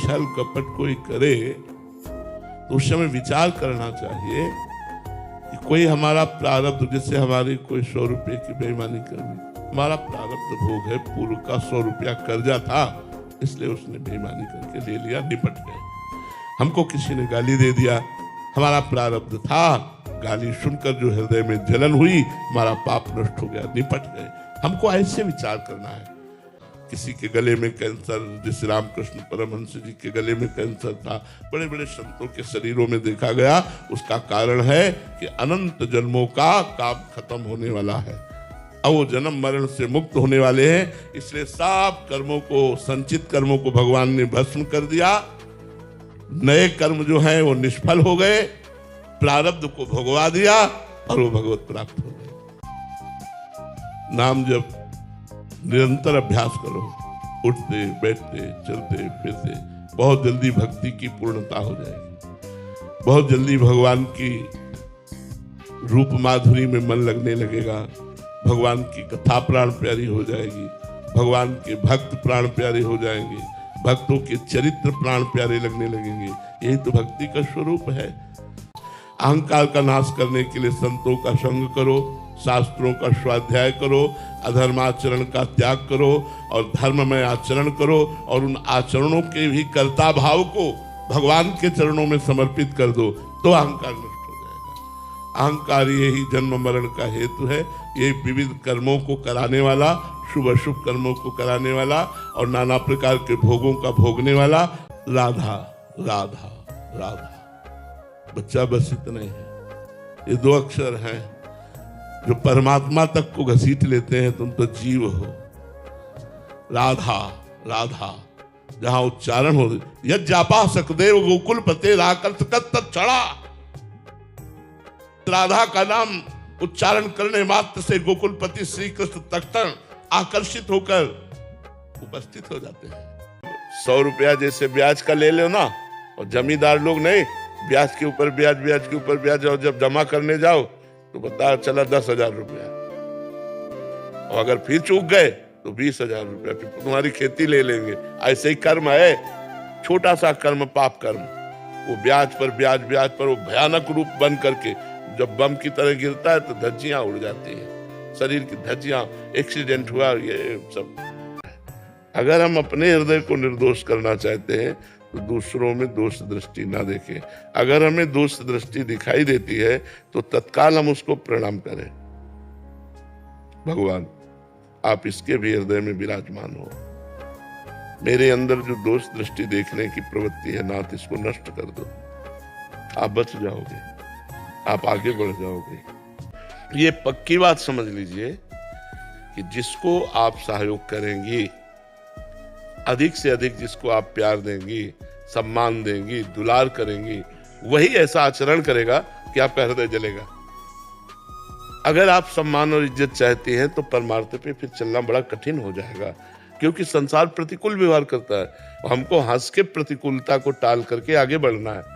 छल कपट कोई करे तो उस समय विचार करना चाहिए कि कोई हमारा प्रारब्ध, जैसे हमारी कोई 100 रुपये की बेईमानी कर दी, हमारा प्रारब्ध भोग है, पूर्व का 100 रुपया कर्जा था, इसलिए उसने बेईमानी करके ले लिया, निपट गए। हमको किसी ने गाली दे दिया, हमारा प्रारब्ध था, गाली सुनकर जो हृदय में जलन हुई, हमारा पाप नष्ट हो गया, निपट गए। हमको ऐसे विचार करना है। किसी के गले में कैंसर, जैसे रामकृष्ण परमहंस जी के गले में कैंसर था, बड़े बड़े संतों के शरीरों में देखा गया। उसका कारण है कि अनंत जन्मों का काम खत्म होने वाला है, अब वो जन्म मरण से मुक्त होने वाले हैं। इसलिए सब कर्मों को, संचित कर्मों को भगवान ने भस्म कर दिया। नए कर्म जो हैं वो निष्फल हो गए, प्रारब्ध को भोगवा दिया और वो भगवत प्राप्त हो गए। नाम जब निरंतर अभ्यास करो, उठते बैठते चलते फिरते, बहुत जल्दी भक्ति की पूर्णता हो जाएगी। बहुत जल्दी भगवान की रूप माधुरी में मन लगने लगेगा, भगवान की कथा प्राण प्यारी हो जाएगी, भगवान के भक्त प्राण प्यारे हो जाएंगे, भक्तों के चरित्र प्राण प्यारे लगने लगेंगे। यही तो भक्ति का स्वरूप है। अहंकार का नाश करने के लिए संतों का संग करो, शास्त्रों का स्वाध्याय करो, अधर्माचरण का त्याग करो और धर्ममय आचरण करो, और उन आचरणों के भी कर्ता भाव को भगवान के चरणों में समर्पित कर दो, तो अहंकार नष्ट हो जाएगा। अहंकार यही जन्म मरण का हेतु है, ये विविध कर्मों को कराने वाला, शुभ अशुभ कर्मों को कराने वाला और नाना प्रकार के भोगों का भोगने वाला। राधा राधा राधा, बच्चा बस इतने हैं, ये 2 अक्षर हैं जो परमात्मा तक को घसीट लेते हैं। तुम तो जीव हो। राधा राधा, जहां उच्चारण हो, यज्ञापा सकदेव गोकुल पते राकर्षणा। राधा का नाम उच्चारण करने मात्र से गोकुलपति श्री कृष्ण तख्तन आकर्षित होकर उपस्थित हो जाते हैं। 100 रुपया जैसे ब्याज का ले लो ना, और जमींदार लोग नहीं, ब्याज के ऊपर ब्याज, ब्याज के ऊपर ब्याज, और जब जमा करने जाओ तो पता चला 10,000 रुपया, और अगर फिर चूक गए तो 20,000 रुपया, फिर तुम्हारी खेती ले लेंगे। ऐसे ही कर्म है, छोटा सा कर्म पाप कर्म, वो ब्याज पर ब्याज, ब्याज पर वो भयानक रूप बन करके जब बम की तरह गिरता है तो धज्जियां उड़ जाती हैं, शरीर की धज्जियां, एक्सीडेंट हुआ, ये सब। अगर हम अपने हृदय को निर्दोष करना चाहते हैं तो दूसरों में दोष दृष्टि ना देखें। अगर हमें दोष दृष्टि दिखाई देती है तो तत्काल हम उसको प्रणाम करें। भगवान, आप इसके भी हृदय में विराजमान हो। मेरे अंदर जो दोष दृष्टि देखने की प्रवृत्ति है, नाथ, इसको नष्ट कर दो। आप बच जाओगे, आप आगे बढ़ जाओगे। ये पक्की बात समझ लीजिए कि जिसको आप सहयोग करेंगी, अधिक से अधिक जिसको आप प्यार देंगी, सम्मान देंगी, दुलार करेंगी, वही ऐसा आचरण करेगा कि आपका हृदय जलेगा। अगर आप सम्मान और इज्जत चाहती हैं तो परमार्थ पे फिर चलना बड़ा कठिन हो जाएगा, क्योंकि संसार प्रतिकूल व्यवहार करता है। हमको हंस के प्रतिकूलता को टाल करके आगे बढ़ना है।